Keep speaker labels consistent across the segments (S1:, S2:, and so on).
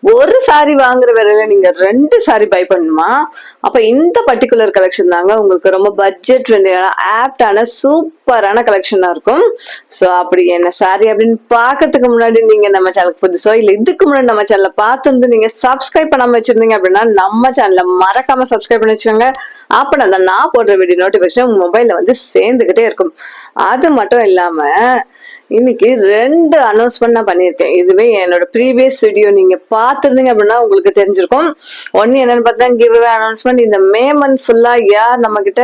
S1: ஒரு சாரி வாங்குற விலையில நீங்க 2 சாரி பை பண்ணுமா? அப்ப இந்த பர்ட்டிகுலர் கலெக்ஷன் தாங்க உங்களுக்கு ரொம்ப பட்ஜெட் ஃப்ரெண்ட்லியான ஆப்டான சூப்பரான கலெக்ஷனா இருக்கும். சோ அப்படி என்ன சாரி அப்படின்னு பாக்கிறதுக்கு முன்னாடி நீங்க நம்ம சேனலுக்கு புதுசோ இல்ல இதுக்கு முன்னாடி நம்ம சேனலை பார்த்து நீங்க சப்ஸ்கிரைப் பண்ணாம வச்சிருந்தீங்க அப்படின்னா நம்ம சேனலை மறக்காம சப்ஸ்கிரைப் பண்ணி வச்சுக்கோங்க. அப்ப நான் போடுற வீடியோ நோட்டிபிகேஷன் உங்க மொபைல்ல வந்து சேர்ந்துகிட்டே இருக்கும். அது மட்டும் இல்லாம இன்னைக்கு 2 அனௌன்ஸ்மெண்ட் நான் பண்ணியிருக்கேன். இதுவே என்னோட ப்ரீவியஸ் வீடியோ நீங்க பார்த்திருந்தீங்க அப்படின்னா உங்களுக்கு தெரிஞ்சிருக்கும். ஒன்னு என்னன்னு பார்த்தா கிவ் அவே அனௌன்ஸ்மெண்ட். இந்த மே மந்த் ஃபுல்லா யார் நம்ம கிட்ட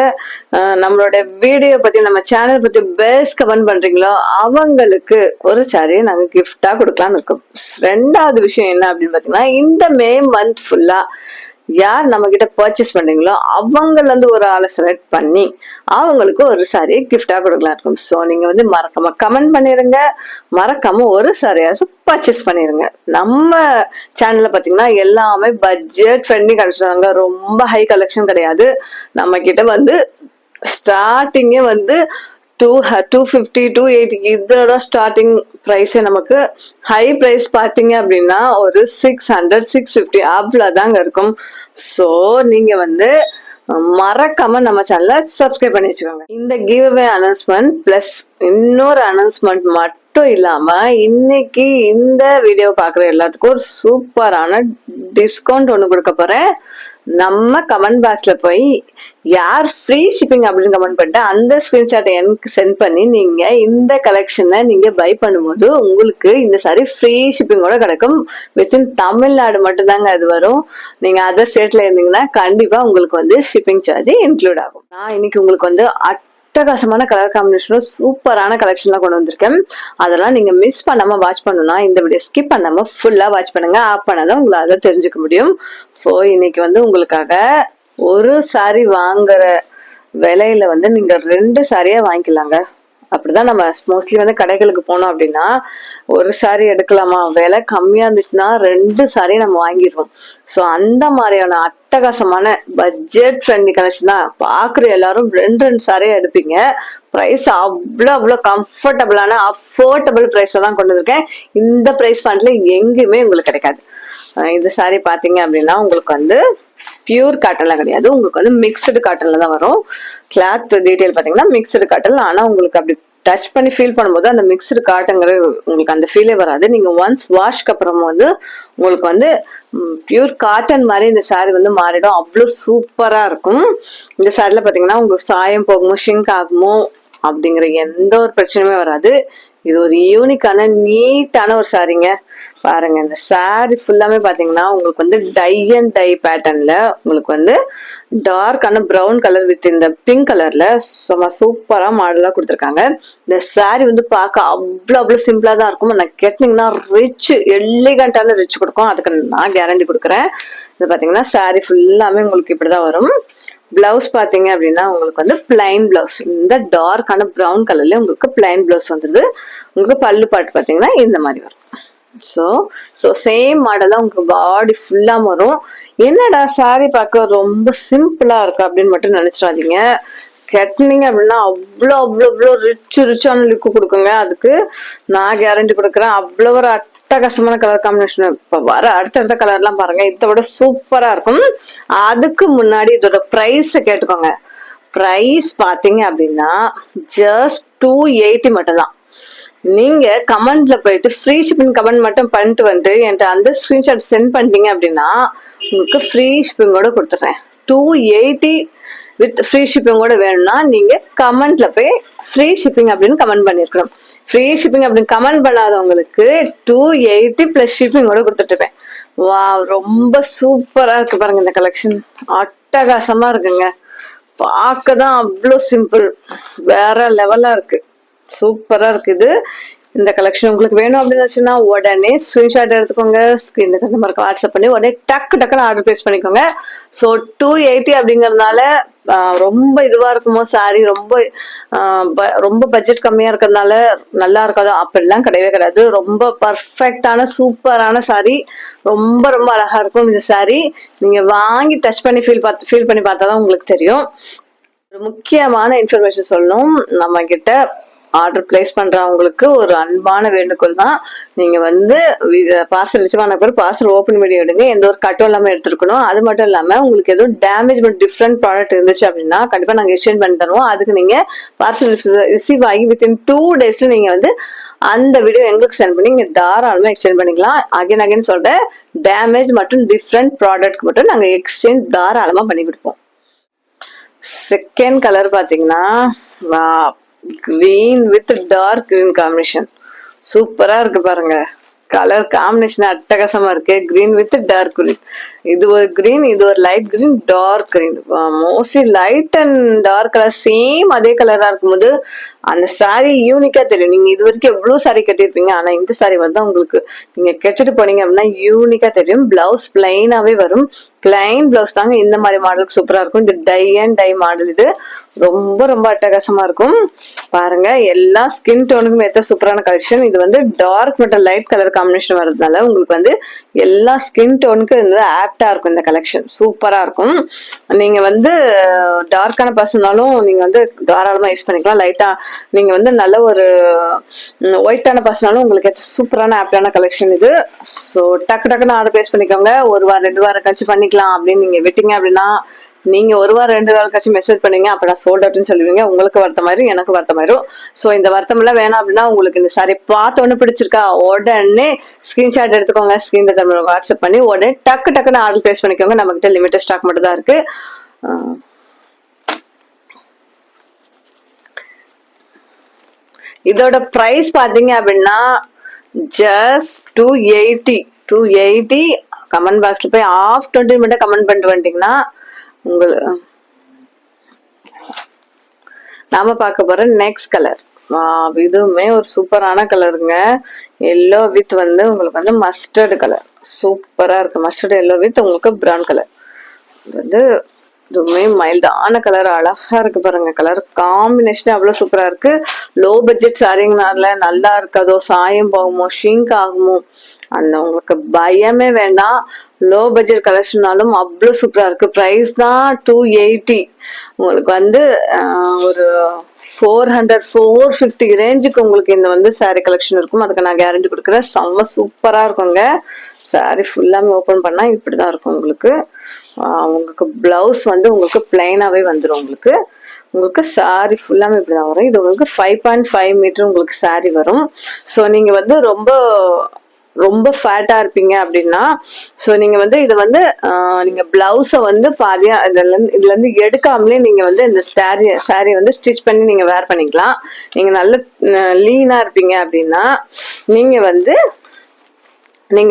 S1: நம்மளோட வீடியோ பத்தி நம்ம சேனல் பத்தி பெஸ்ட் கமெண்ட் பண்றீங்களோ அவங்களுக்கு ஒரு சாரியை நாங்க கிஃப்டா கொடுக்கலாம்னு இருக்கோம். 2வது விஷயம் என்ன அப்படின்னு பாத்தீங்கன்னா, இந்த மே மந்த் ஃபுல்லா யார் நம்ம கிட்ட பர்ச்சேஸ் பண்றீங்களோ அவங்கள வந்து ஒரு ஆளை செலக்ட் பண்ணி அவங்களுக்கு ஒரு சாரியை கிஃப்டா கொடுக்கலாம் இருக்கும். சோ நீங்க வந்து மறக்காம கமெண்ட் பண்ணிருங்க, மறக்காம ஒரு சாரியாச்சும் பர்ச்சேஸ் பண்ணிருங்க. நம்ம சேனல்ல பாத்தீங்கன்னா எல்லாமே பட்ஜெட் ஃப்ரெண்ட்லி கலெக்ஷன், ரொம்ப ஹை கலெக்ஷன் கிடையாது. நம்ம கிட்ட வந்து ஸ்டார்டிங்கே வந்து 250 280 இதோட ஸ்டார்டிங் பிரைஸ். நமக்கு ஹை பிரைஸ் பாத்தீங்க அப்படின்னா ஒரு 600 650 அவ்வளவுதாங்க இருக்கும். சோ நீங்க வந்து மறக்காம நம்ம சேனலை சப்ஸ்கிரைப் பண்ணி வச்சுக்கோங்க. இந்த கிவ் அவே அனௌன்ஸ்மெண்ட் பிளஸ் இன்னொரு அனௌன்ஸ்மெண்ட் மட்டும் இல்லாம இன்னைக்கு இந்த வீடியோ பாக்குற எல்லாத்துக்கும் ஒரு சூப்பரான டிஸ்கவுண்ட் ஒண்ணு கொடுக்க போறேன். நம்ம கமெண்ட் பாக்ஸ்ல போய் யார் ஃப்ரீ ஷிப்பிங் அப்படின்னு கமெண்ட் பண்ணிட்டு அந்த ஸ்கிரீன்ஷாட்டை எனக்கு சென்ட் பண்ணி நீங்க இந்த கலெக்ஷனை நீங்க பை பண்ணும்போது உங்களுக்கு இந்த சாரி ஃப்ரீ ஷிப்பிங்கோட கிடைக்கும். வித்தின் தமிழ்நாடு மட்டும்தாங்க அது வரும். நீங்க அதர் ஸ்டேட்ல இருந்தீங்கன்னா கண்டிப்பா உங்களுக்கு வந்து ஷிப்பிங் சார்ஜ் இன்க்ளூட் ஆகும். நான் இன்னைக்கு உங்களுக்கு வந்து அட்டகாசமான கலர் காம்பினேஷனும் சூப்பரான கலெக்ஷன்லாம் கொண்டு வந்திருக்கேன். அதெல்லாம் நீங்க மிஸ் பண்ணாம வாட்ச் பண்ணணும்னா இந்த வீடியோ ஸ்கிப் பண்ணாம ஃபுல்லா வாட்ச் பண்ணுங்க. ஆப் பண்ணாதான் உங்களால தெரிஞ்சுக்க முடியும். ஸோ இன்னைக்கு வந்து உங்களுக்காக ஒரு சாரி வாங்குற விலையில வந்து நீங்க 2 சாரியா வாங்கிக்கலாங்க. அப்படிதான் நம்ம மோஸ்ட்லி வந்து கடைகளுக்கு போனோம் அப்படின்னா ஒரு சாரி எடுக்கலாமா, விலை கம்மியா இருந்துச்சுன்னா 2 சாரி நம்ம வாங்கிடுவோம். சோ அந்த மாதிரியான அட்டகாசமான பட்ஜெட் ஃப்ரெண்ட்லி கலெக்ஷன் தான். பாக்குற எல்லாரும் 2 சாரியா எடுப்பீங்க. பிரைஸ் அவ்வளவு கம்ஃபர்டபுளான அஃபோர்டபுள் பிரைஸ்ல தான் கொண்டு வந்திருக்கேன். இந்த பிரைஸ் பாயிண்ட்ல எங்கேயுமே உங்களுக்கு கிடைக்காது. இந்த சாரி பாத்தீங்க அப்படின்னா உங்களுக்கு வந்து பியூர் காட்டன்ல கிடையாது, உங்களுக்கு வந்து மிக்சடு காட்டன்ல தான் வரும். கிளாத் டீடைல் பாத்தீங்கன்னா மிக்சடு காட்டன். ஆனா உங்களுக்கு அப்படி டச் பண்ணி ஃபீல் பண்ணும்போது அந்த மிக்சடு காட்டுங்கிற உங்களுக்கு அந்த ஃபீலே வராது. நீங்க ஒன்ஸ் வாஷ்க்கு அப்புறம் வந்து உங்களுக்கு வந்து பியூர் காட்டன் மாதிரி இந்த சாரி வந்து மாறிடும். அவ்வளவு சூப்பரா இருக்கும். இந்த சாரில பாத்தீங்கன்னா உங்களுக்கு சாயம் போகுமோ ஷிங்க் ஆகுமோ அப்படிங்கிற எந்த ஒரு பிரச்சனையுமே வராது. இது ஒரு யூனிக்கான நீட்டான ஒரு சாரிங்க. பாருங்க இந்த சாரி ஃபுல்லாமே பாத்தீங்கன்னா உங்களுக்கு வந்து டை அண்ட் டை பேட்டர்ன்ல உங்களுக்கு வந்து டார்க்கான பிரவுன் கலர் வித் இந்த பிங்க் கலர்ல சூப்பரா மாடலா கொடுத்துருக்காங்க. இந்த சாரி வந்து பார்க்க அவ்வளவு சிம்பிளா தான் இருக்கும். நான் கேட்டீங்கன்னா ரிச் எலிகண்டான ரிச் கொடுக்கும். அதுக்கு நான் கேரண்டி கொடுக்குறேன். இது பாத்தீங்கன்னா சாரி ஃபுல்லாமே உங்களுக்கு இப்படிதான் வரும். பிளவுஸ் பாத்தீங்க அப்படின்னா உங்களுக்கு வந்து பிளைன் பிளவுஸ், இந்த டார்க்கான பிரவுன் கலர்ல உங்களுக்கு பிளைன் பிளவுஸ் வந்துருது. உங்களுக்கு பல்லு பாட்டு பாத்தீங்கன்னா இந்த மாதிரி வரும். சோ சேம் மாடல் தான் உங்களுக்கு பாடி ஃபுல்லா வரும். என்னடா சாரி பார்க்க ரொம்ப சிம்பிளா இருக்கு அப்படின்னு மட்டும் நினைச்சிடாதீங்க. கட்டினீங்க அப்படின்னா அவ்வளோ ரிச்சான லுக்கு கொடுக்குங்க. அதுக்கு நான் கேரண்டி கொடுக்குறேன். அவ்வளவு ஒரு அட்டகாசமான கலர் காம்பினேஷன். இப்ப வர அடுத்தடுத்த கலர் எல்லாம் பாருங்க, இதை விட சூப்பரா இருக்கும். அதுக்கு முன்னாடி இதோட பிரைஸ் கேட்டுக்கோங்க. பிரைஸ் பாத்தீங்க அப்படின்னா ஜஸ்ட் 280 மட்டும் தான். நீங்க கமெண்ட்ல போயிட்டு ஃப்ரீ ஷிப்பிங் கமெண்ட் மட்டும் பண்ணிட்டு வந்து என்கிட்ட அந்த ஸ்கிரீன்ஷாட் சென்ட் பண்ணிட்டீங்க அப்படின்னா உங்களுக்கு ஃப்ரீ ஷிப்பிங்கோட கொடுத்துட்றேன். 280 வித் ஃப்ரீ ஷிப்பிங்கோட வேணும்னா நீங்க கமெண்ட்ல போய் ஃப்ரீ ஷிப்பிங் அப்படின்னு கமெண்ட் பண்ணிருக்கணும். ஃப்ரீ ஷிப்பிங் அப்படின்னு கமெண்ட் பண்ணாதவங்களுக்கு 280 பிளஸ் ஷிப்பிங்கோட கொடுத்துட்டு இருப்பேன். வா, ரொம்ப சூப்பரா இருக்கு பாருங்க. இந்த கலெக்ஷன் அட்டகாசமா இருக்குங்க. பார்க்கதான் அவ்வளோ சிம்பிள், வேற லெவலா இருக்கு, சூப்பரா இருக்குது. இந்த கலெக்ஷன் உங்களுக்கு வேணும் அப்படின்னு உடனே ஸ்கிரீன்ஷாட் எடுத்துக்கோங்க. ஸ்கிரீன்ல தந்த மாதிரி வாட்ஸ்அப் பண்ணி உடனே டக்குன்னு ஆர்டர் பிளேஸ் பண்ணிக்கோங்க. ஸோ 280 அப்படிங்கறதுனால ரொம்ப இதுவா இருக்குமோ சாரி, ரொம்ப பட்ஜெட் கம்மியா இருக்கிறதுனால நல்லா இருக்காது அப்படிலாம் கிடையவே கிடையாது. ரொம்ப பர்ஃபெக்டான சூப்பரான சாரி, ரொம்ப அழகா இருக்கும் இந்த சாரி. நீங்க வாங்கி டச் பண்ணி ஃபீல் பண்ணி பார்த்தாதான் உங்களுக்கு தெரியும். ஒரு முக்கியமான இன்ஃபர்மேஷன் சொல்லணும். நம்ம கிட்ட ஆர்டர் பிளேஸ் பண்றவங்களுக்கு ஒரு அன்பான வேண்டுகோள் தான். நீங்க வந்து பார்சல் ரிசீவ் ஆன பிறகு பார்சல் ஓபன் பண்ணி எடுங்க. எந்த ஒரு கட்டும் இல்லாம எடுத்துருக்கணும். அது மட்டும் இல்லாம உங்களுக்கு எதுவும் டேமேஜ் பட் டிஃப்ரெண்ட் ப்ராடக்ட் இருந்துச்சு அப்படின்னா கண்டிப்பா நாங்க எக்ஸ்சேஞ்ச் பண்ணி தருவோம். அதுக்கு நீங்க பார்சல் ரிசீவ் ஆகி வித்தின் 2 daysல நீங்க வந்து அந்த வீடியோ எங்களுக்கு சென்ட் பண்ணி நீங்க தாராளமா எக்ஸ்சேஞ்ச் பண்ணிக்கலாம். அகைன் சொல்றேன், டேமேஜ் மற்றும் டிஃப்ரெண்ட் ப்ராடக்ட் மட்டும் நாங்க எக்ஸ்சேஞ்ச் தாராளமா பண்ணி கொடுப்போம். செகண்ட் கலர் பாத்தீங்கன்னா green with dark green combination சூப்பரா இருக்கு பாருங்க. கலர் காம்பினேஷன் அட்டகாசமா இருக்கு. Green with dark green. இது ஒரு கிரீன், இது ஒரு light green, dark green. Mostly light and dark colour same அதே கலரா இருக்கும்போது அந்த சாரி யூனிக்கா தெரியும். நீங்க இது வரைக்கும் எவ்வளவு சாரி கட்டிருப்பீங்க, ஆனா இந்த சாரி வந்து உங்களுக்கு நீங்க கெட்டுட்டு போனீங்க அப்படின்னா யூனிக்கா தெரியும். பிளவுஸ் பிளைனாவே வரும். பிளைன் பிளவுஸ் தாங்க இந்த மாதிரி மாடலுக்கு சூப்பரா இருக்கும். இது டை அண்ட் டை மாடல். இது ரொம்ப ரொம்ப அட்டகாசமா இருக்கும் பாருங்க. எல்லா ஸ்கின் டோனுக்கும் ஏற்ற சூப்பரான கலெக்ஷன். இது வந்து டார்க் மற்றும் லைட் கலர் காம்பினேஷன் வர்றதுனால உங்களுக்கு வந்து எல்லா ஸ்கின் டோனுக்கும் இது ஆப்டா இருக்கும். இந்த கலெக்ஷன் சூப்பரா இருக்கும். நீங்க வந்து டார்க்கான பர்சனாலும் நீங்க வந்து தாராளமா யூஸ் பண்ணிக்கலாம். லைட்டா நீங்க வந்து நல்ல ஒரு ஒயிட்டான பர்சனாலும் உங்களுக்கு சூப்பரான ஆப்டான கலெக்ஷன் இது. ஸோ டக்குன்னு ஆர்டர் பிளேஸ் பண்ணிக்கோங்க. ஒரு வாரம் 2 வாரம் கழிச்சு பண்ணிக்கலாம் அப்படின்னு நீங்க விட்டீங்க அப்படின்னா நீங்க ஒரு வாரம் 2 வாரம் கழிச்சு மெசேஜ் பண்ணீங்க, அப்ப நான் சோல்ட் அவுட்னு சொல்லுவீங்க. உங்களுக்கு வருத்தம் ஆயிரும், எனக்கு வருத்தம் ஆயிரும். சோ இந்த வருத்தம் எல்லாம் வேணாம் அப்படின்னா உங்களுக்கு இந்த சாரி பார்த்த உடனே பிடிச்சிருக்கா உடனே ஸ்கிரீன்ஷாட் எடுத்துக்கோங்க. ஸ்கிரீன்ல தமிழ் வாட்ஸ்அப் பண்ணி உடனே டக்குன்னு ஆர்டர் பிளேஸ் பண்ணிக்கோங்க. நம்ம கிட்ட லிமிட்டட் ஸ்டாக் மட்டும் தான் இருக்கு. இதோட பிரைஸ் பாத்தீங்க அப்படின்னா ஜஸ்ட் 280. கமெண்ட் பாக்ஸ்ல போய் ஆஃப் 20 மட்டும் கமெண்ட் பண்ணிட்டு வந்துட்டீங்கன்னா உங்களுக்கு நாம பார்க்க போற நெக்ஸ்ட் கலர். இதுவுமே ஒரு சூப்பரான கலருங்க. எல்லோ வித் வந்து உங்களுக்கு வந்து மஸ்டர்டு கலர் சூப்பரா இருக்கு. மஸ்டர்டு எல்லோ வித் உங்களுக்கு பிரவுன் கலர். இது வந்து இதுவுமே மைல்டான கலர், அழகா இருக்கு பாருங்க. கலர் காம்பினேஷன் அவ்வளவு சூப்பரா இருக்கு. லோ பட்ஜெட் சாரிங்கனால நல்லா இருக்காதோ, சாயம் போகுமோ, ஷிங்க் ஆகுமோ, அந்த உங்களுக்கு பயமே வேண்டாம். லோ பட்ஜெட் கலெக்ஷனாலும் அவ்வளவு சூப்பரா இருக்கு. பிரைஸ் தான் 280. உங்களுக்கு வந்து ஒரு 400-450 ரேஞ்சுக்கு உங்களுக்கு இந்த வந்து சாரி கலெக்ஷன் இருக்கும். அதுக்கு நான் கேரண்டி கொடுக்குறேன். செம்ம சூப்பரா இருக்குங்க. சாரி ஃபுல்லாமே ஓபன் பண்ணா இப்படிதான் இருக்கும் உங்களுக்கு. உங்களுக்கு பிளவுஸ் வந்து உங்களுக்கு பிளைனாவே வந்துடும். உங்களுக்கு சாரி ஃபுல்லாமே இப்படிதான் வரும். இது உங்களுக்கு 5.5 மீட்டர் உங்களுக்கு சாரி வரும். ஸோ நீங்க வந்து ரொம்ப ஃபேட்டா இருப்பீங்க அப்படின்னா ஸோ நீங்க வந்து இதை வந்து நீங்க பிளவுஸை வந்து பாதியா இதுல இருந்து எடுக்காமலே நீங்க வந்து இந்த சாரி வந்து ஸ்டிச் பண்ணி நீங்க வேர் பண்ணிக்கலாம். நீங்க நல்ல லீனா இருப்பீங்க அப்படின்னா நீங்க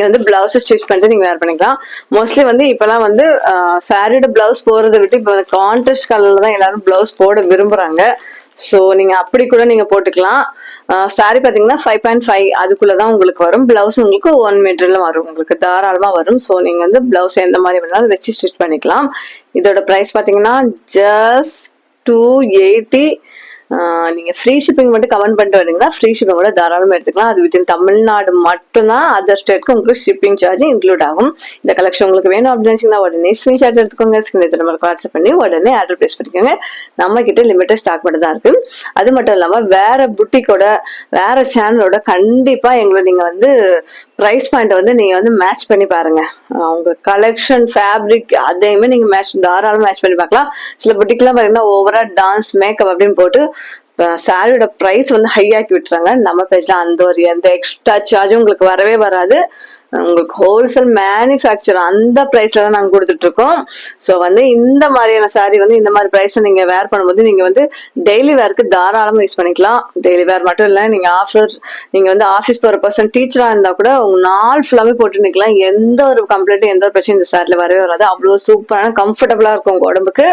S1: வந்து பிளவுஸ் ஸ்டிச் பண்ணிட்டு நீங்க வேர் பண்ணிக்கலாம். மோஸ்ட்லி வந்து இப்பெல்லாம் வந்து சாரியோட பிளவுஸ் போறதை விட்டு இப்போ கான்ட்ராஸ்ட் கலர்ல தான் எல்லாரும் பிளவுஸ் போட விரும்புறாங்க. ஸோ நீங்க அப்படி கூட நீங்க போட்டுக்கலாம். சாரி பாத்தீங்கன்னா 5.5 அதுக்குள்ளதான் உங்களுக்கு வரும். பிளவுஸ் உங்களுக்கு 1 மீட்டர்ல வரும். உங்களுக்கு தாராளமா வரும். ஸோ நீங்க வந்து பிளவுஸ் எந்த மாதிரி வேணாலும் வச்சு ஸ்டிச் பண்ணிக்கலாம். இதோட பிரைஸ் பாத்தீங்கன்னா ஜஸ்ட் 280. நீங்க ஃப்ரீ ஷிப்பிங் மட்டும் கமெண்ட் பண்ணிட்டு வரீங்கன்னா ஃப்ரீ ஷிப்பிங் கூட தாராளமா எடுத்துக்கலாம். அது வித்தின் தமிழ்நாடு மட்டும்தான். அதர் ஸ்டேட்க்கு உங்களுக்கு ஷிப்பிங் சார்ஜ் இன்க்ளூட் ஆகும். இந்த கலெக்ஷன் உங்களுக்கு வேணும் அப்படின்னு உடனே ஸ்கிரீன்ஷாட் எடுத்துக்கோங்க. ஸ்கிரீன்ல நம்பருக்கு வாட்ஸ்அப் பண்ணி உடனே ஆர்டர் பிளேஸ் பண்ணிக்கோங்க. நம்ம கிட்ட லிமிட்டட் ஸ்டாக் மட்டும் தான் இருக்கு. அது மட்டும் இல்லாம வேற புட்டிக்கோட வேற சேனலோட கண்டிப்பா எங்களை நீங்க வந்து பிரைஸ் பாயிண்ட் வந்து நீங்க வந்து மேட்ச் பண்ணி பாருங்க. உங்க கலெக்ஷன் ஃபேப்ரிக் அதையுமே நீங்க தாராளமா மேட்ச் பண்ணி பார்க்கலாம். சில புட்டிக்கெல்லாம் பாத்தீங்கன்னா ஓவரா டான்ஸ் மேக்கப் அப்படின்னு போட்டு சாரியோட பிரைஸ் வந்து ஹை ஆக்கி விட்டுறாங்க. நம்ம பேஜ்ல எந்த எக்ஸ்ட்ரா சார்ஜும் உங்களுக்கு வரவே வராது. உங்களுக்கு ஹோல்சேல் மேனுஃபேக்சர் அந்த பிரைஸ்ல தான் நாங்க கொடுத்துட்டு இருக்கோம். ஸோ வந்து இந்த மாதிரியான சாரி வந்து இந்த மாதிரி பிரைஸ் நீங்க வேர் பண்ணும்போது நீங்க வந்து டெய்லி வேருக்கு தாராளமா யூஸ் பண்ணிக்கலாம். டெய்லி வேர் மட்டும் இல்ல, நீங்க வந்து ஆஃபீஸ் போற பர்சன் டீச்சரா இருந்தா கூட உங்க நாள் ஃபுல்லாவே போட்டு நிக்கலாம். எந்த ஒரு கம்ப்ளைண்ட்டும் எந்த ஒரு பிரச்சனையும் இந்த சாரில வரவே வராது. அவ்வளவு சூப்பரான கம்ஃபர்டபுளா இருக்கும் உங்க உடம்புக்கு.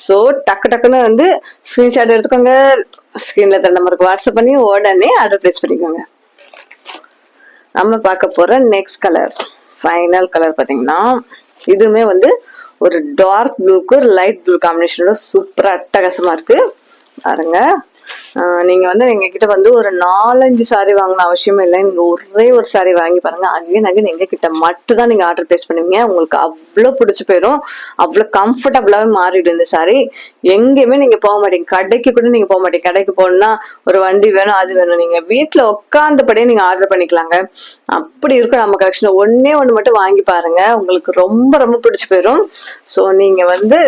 S1: ஸோ டக்குன்னு வந்து ஸ்கிரீன்ஷாட் எடுத்துக்கோங்க. ஸ்கிரீன்ல தர நம்பருக்கு வாட்ஸ்அப் பண்ணி உடனே ஆர்டர் பிளேஸ் பண்ணிக்கோங்க. நம்ம பார்க்க போற நெக்ஸ்ட் கலர், ஃபைனல் கலர் பாத்தீங்கன்னா இதுவுமே வந்து ஒரு டார்க் ப்ளூக்கு லைட் ப்ளூ காம்பினேஷனோட சூப்பரா அட்டகாசமா இருக்கு பாருங்க. நீங்க வந்து எங்க கிட்ட வந்து ஒரு 4-5 சாரி வாங்கணும் அவசியமே இல்லை. நீங்க ஒரே ஒரு சாரி வாங்கி பாருங்க. அகைன் எங்க கிட்ட மட்டும் தான் நீங்க ஆர்டர் பிளேஸ் பண்ணுவீங்க. உங்களுக்கு அவ்வளவு பிடிச்சு போயிடும். அவ்வளவு கம்ஃபர்டபுளாவே மாறிடும் இந்த சாரி. எங்கேயுமே நீங்க போக மாட்டீங்க. கடைக்கு கூட நீங்க போக மாட்டீங்க. கடைக்கு போனா ஒரு வண்டி வேணும், அது வேணும். நீங்க வீட்டுல உட்கார்ந்தபடியே நீங்க ஆர்டர் பண்ணிக்கலாங்க. அப்படி இருக்கும் நம்ம கலெக்ஷன். ஒண்ணே ஒண்ணு மட்டும் வாங்கி பாருங்க. உங்களுக்கு ரொம்ப ரொம்ப பிடிச்சு போயிடும். சோ நீங்க வந்து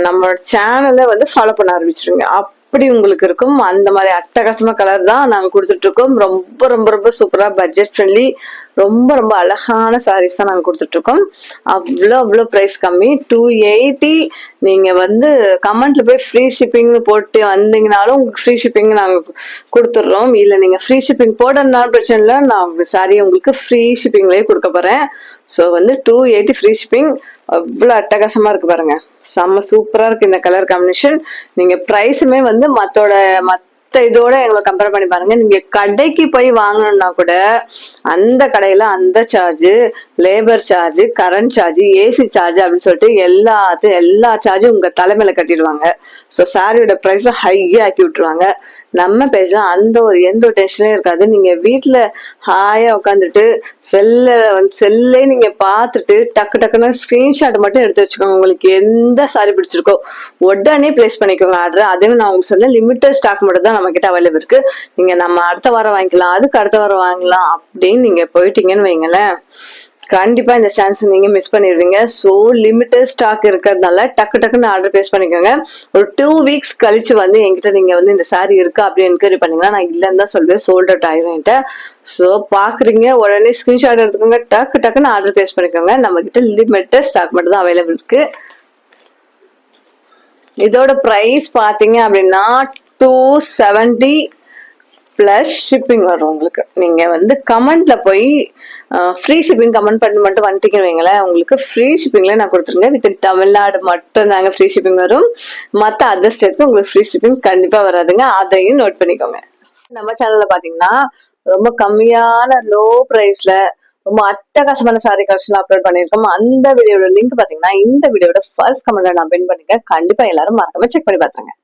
S1: நம்மளோட சேனலை வந்து ஃபாலோ பண்ண ஆரம்பிச்சிருங்க. அப்படி உங்களுக்கு இருக்கும். அந்த மாதிரி அட்டகாசமா கலர் தான் நாங்க கொடுத்துட்டு இருக்கோம். ரொம்ப ரொம்ப ரொம்ப சூப்பரா பட்ஜெட் ஃப்ரெண்ட்லி, ரொம்ப ரொம்ப அழகான சாரீஸ் தான் நாங்க கொடுத்துட்டு இருக்கோம். அவ்வளோ பிரைஸ் கம்மி, 280. நீங்க வந்து கமெண்ட்ல போய் ஃப்ரீ ஷிப்பிங்னு போட்டு வந்தீங்கனாலும் உங்களுக்கு ஃப்ரீ ஷிப்பிங் நாங்க கொடுத்துடுறோம். இல்ல நீங்க ஃப்ரீ ஷிப்பிங் போடணும்னாலும் பிரச்சனை இல்லை, நான் சாரி உங்களுக்கு ஃப்ரீ ஷிப்பிங்லயே கொடுக்க போறேன். ஸோ வந்து 280 ஃப்ரீ ஷிப்பிங். அவ்வளவு அட்டகாசமா இருக்கு பாருங்க. செம்ம சூப்பரா இருக்கு இந்த கலர் காம்பினேஷன். நீங்க பிரைஸுமே வந்து மத்த இதோட எங்களை கம்பேர் பண்ணி பாருங்க. நீங்க கடைக்கு போய் வாங்கணும்னா கூட அந்த கடையில அந்த charge, labour charge, current charge, AC charge அப்படின்னு சொல்லிட்டு எல்லா சார்ஜும் உங்க தலைமையில கட்டிடுவாங்க. ஸோ சாரியோட பிரைஸ் ஹையா ஆக்கி விட்டுருவாங்க. நம்ம பேஜ்ல எந்த ஒரு டென்ஷனே இருக்காது. நீங்க வீட்டுல ஹாயா உட்காந்துட்டு செல்லே நீங்க பாத்துட்டு டக்குன்னு ஸ்கிரீன்ஷாட் மட்டும் எடுத்து வச்சுக்கோங்க. உங்களுக்கு எந்த சாரி பிடிச்சிருக்கோ உடனே பிளேஸ் பண்ணிக்கோங்க ஆர்டர். அதுவும் நான் உங்களுக்கு சொன்ன லிமிட்டட் ஸ்டாக் மட்டும் தான் நம்ம கிட்ட அவைலபிள் இருக்கு. நீங்க நம்ம அடுத்த வாரம் வாங்கிக்கலாம், அதுக்கு அடுத்த வாரம் வாங்கலாம் அப்படின்னு நீங்க போயிட்டீங்கன்னு வைங்களேன், கண்டிப்பா இந்த சான்ஸ் நீங்க மிஸ் பண்ணிடுவீங்க. சோ லிமிட்டட் ஸ்டாக் இருக்கிறதுனால டக்குன்னு ஆர்டர் பிளேஸ் பண்ணிக்கோங்க. ஒரு 2 வீக்ஸ் கழிச்சு வந்து என்கிட்ட நீங்க வந்து இந்த சாரி இருக்கா அப்படின்னு என்கொயரி பண்ணீங்கன்னா நான் இல்லைன்னு தான் சொல்லுவேன். சோல்ட் அவுட் ஆயிரும் என்கிட்ட. சோ பாக்குறீங்க, உடனே ஸ்கிரீன்ஷாட் எடுத்துக்கோங்க, டக்குன்னு ஆர்டர் பிளேஸ் பண்ணிக்கோங்க. நம்ம கிட்ட லிமிட்டட் ஸ்டாக் மட்டும் தான் அவைலபிள் இருக்கு. இதோட பிரைஸ் பாத்தீங்க அப்படின்னா 270 பிளஸ் ஷிப்பிங் வரும் உங்களுக்கு. நீங்க வந்து கமெண்ட்ல போய் ஃப்ரீ ஷிப்பிங் கமெண்ட் பண்ணி மட்டும் வந்துட்டீங்கன்னு வைங்களேன், உங்களுக்கு ஃப்ரீ ஷிப்பிங்ல நான் கொடுத்துருங்க. வித் தமிழ்நாடு மட்டும் தாங்க ஃப்ரீ ஷிப்பிங் வரும். மற்ற அதர் ஸ்டேட்க்கு உங்களுக்கு ஃப்ரீ ஷிப்பிங் கண்டிப்பா வராதுங்க. அதையும் நோட் பண்ணிக்கோங்க. நம்ம சேனல்ல பாத்தீங்கன்னா ரொம்ப கம்மியான லோ பிரைஸ்ல ரொம்ப அட்டகாசமான சாரி கலெக்ஷன் அப்லோட் பண்ணிருக்கோம். அந்த வீடியோட லிங்க் பாத்தீங்கன்னா இந்த வீடியோட ஃபர்ஸ்ட் கமெண்ட்ல நான் பின் பண்ணிருக்கேன். கண்டிப்பா எல்லாரும் மறக்காம செக் பண்ணி பாத்துருங்க.